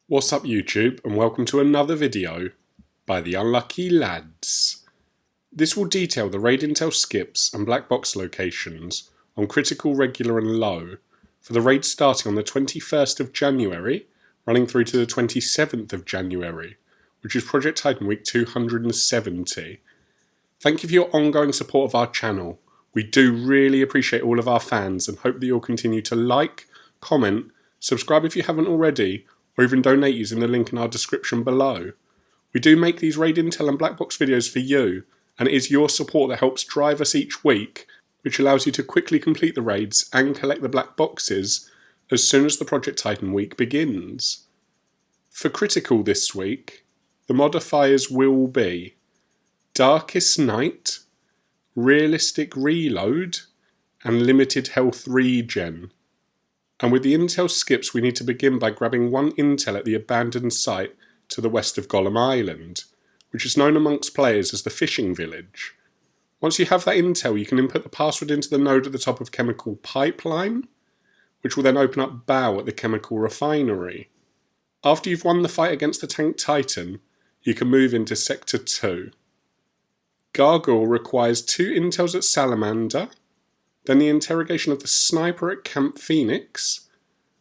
What's up YouTube, and welcome to another video by the Unlucky Lads. This will detail the raid intel skips and black box locations on critical, regular and low for the raid starting on the 21st of January running through to the 27th of January, which is Project Titan week 270. Thank you for your ongoing support of our channel. We do really appreciate all of our fans and hope that you'll continue to like, comment, subscribe if you haven't already, or even donate using the link in our description below. We do make these raid intel and black box videos for you, and it is your support that helps drive us each week, which allows you to quickly complete the raids and collect the black boxes as soon as the Project Titan week begins. For critical this week, the modifiers will be Darkest Night, Realistic Reload, and Limited Health Regen. And with the intel skips, we need to begin by grabbing one intel at the abandoned site to the west of Golem Island, which is known amongst players as the fishing village. Once you have that intel, you can input the password into the node at the top of Chemical Pipeline, which will then open up Baal at the chemical refinery. After you've won the fight against the tank Titan, you can move into Sector 2. Gargoyle requires 2 intels at Salamander, then the interrogation of the sniper at Camp Phoenix,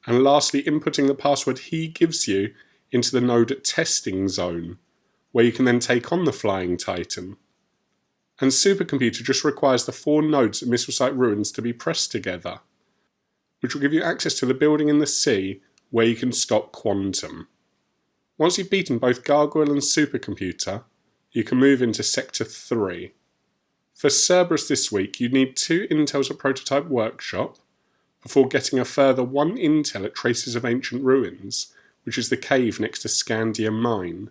and lastly inputting the password he gives you into the node at Testing Zone, where you can then take on the Flying Titan. And Supercomputer just requires the 4 nodes at Missile Site Ruins to be pressed together, which will give you access to the building in the sea where you can stop Quantum. Once you've beaten both Gargoyle and Supercomputer, you can move into Sector 3. For Cerberus this week, you need 2 intels at Prototype Workshop before getting a further 1 intel at Traces of Ancient Ruins, which is the cave next to Scandium Mine.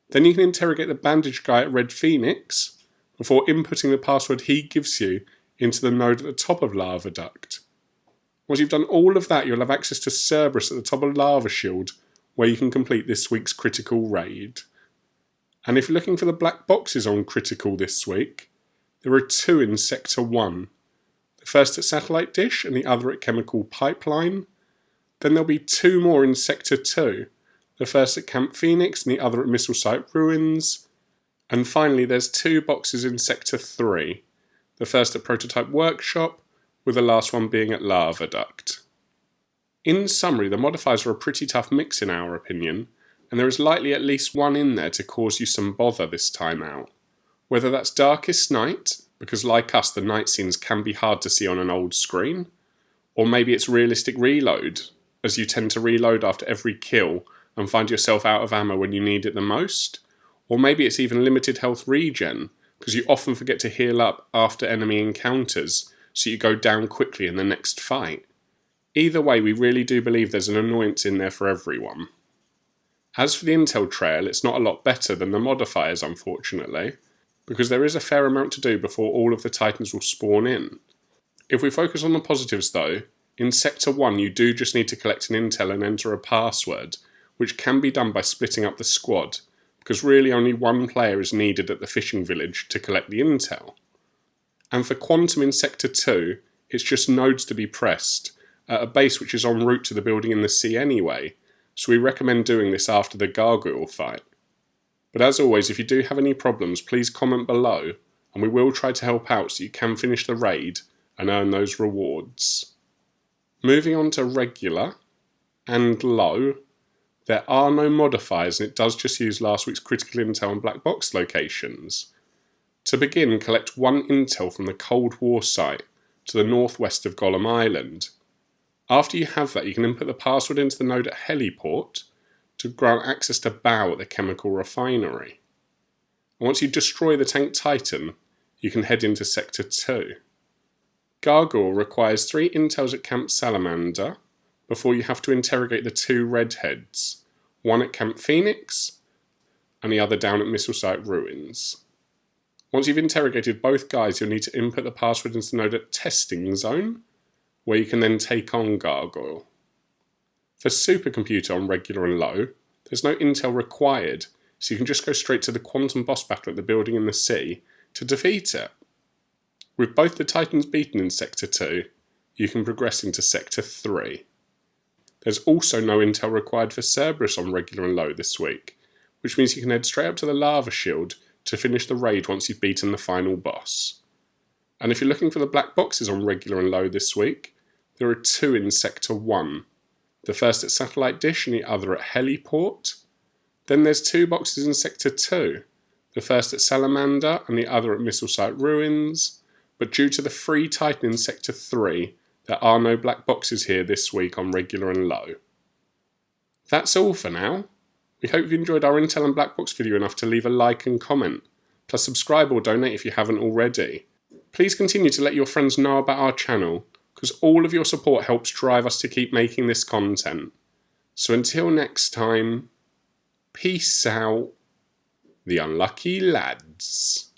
Then you can interrogate the bandaged guy at Red Phoenix before inputting the password he gives you into the node at the top of Lava Duct. Once you've done all of that, you'll have access to Cerberus at the top of Lava Shield, where you can complete this week's critical raid. And if you're looking for the black boxes on critical this week, there are 2 in Sector 1, the first at Satellite Dish and the other at Chemical Pipeline. Then there'll be 2 more in Sector 2, the first at Camp Phoenix and the other at Missile Site Ruins. And finally there's 2 boxes in Sector 3, the first at Prototype Workshop, with the last one being at Lava Duct. In summary, the modifiers are a pretty tough mix in our opinion, and there is likely at least one in there to cause you some bother this time out. Whether that's Darkest Night, because like us the night scenes can be hard to see on an old screen, or maybe it's Realistic Reload, as you tend to reload after every kill and find yourself out of ammo when you need it the most, or maybe it's even Limited Health Regen, because you often forget to heal up after enemy encounters, so you go down quickly in the next fight. Either way, we really do believe there's an annoyance in there for everyone. As for the intel trail, it's not a lot better than the modifiers unfortunately, because there is a fair amount to do before all of the Titans will spawn in. If we focus on the positives though, in Sector 1 you do just need to collect an intel and enter a password, which can be done by splitting up the squad, because really only 1 player is needed at the fishing village to collect the intel. And for Quantum in Sector 2, it's just nodes to be pressed, at a base which is en route to the building in the sea anyway, so we recommend doing this after the Gargoyle fight. But as always, if you do have any problems, please comment below, and we will try to help out so you can finish the raid and earn those rewards. Moving on to regular and low, there are no modifiers and it does just use last week's critical intel and black box locations. To begin, collect 1 intel from the Cold War site to the northwest of Golem Island. After you have that, you can input the password into the node at Heliport to grant access to Baal at the chemical refinery. And once you destroy the tank Titan, you can head into Sector 2. Gargoyle requires 3 intels at Camp Salamander before you have to interrogate the 2 redheads, one at Camp Phoenix and the other down at Missile Site Ruins. Once you've interrogated both guys, you'll need to input the password into the node at Testing Zone, where you can then take on Gargoyle. For Supercomputer on regular and low, there's no intel required, so you can just go straight to the Quantum boss battle at the building in the sea to defeat it. With both the Titans beaten in Sector 2, you can progress into Sector 3. There's also no intel required for Cerberus on regular and low this week, which means you can head straight up to the lava shield to finish the raid once you've beaten the final boss. And if you're looking for the black boxes on regular and low this week, there are 2 in Sector 1. The first at Satellite Dish and the other at Heliport. Then there's 2 boxes in Sector 2. The first at Salamander and the other at Missile Site Ruins. But due to the free Titan in Sector 3, there are no black boxes here this week on regular and low. That's all for now. We hope you enjoyed our Intel and Black Box video enough to leave a like and comment. Plus subscribe or donate if you haven't already. Please continue to let your friends know about our channel, because all of your support helps drive us to keep making this content. So until next time, peace out, the unlucky lads.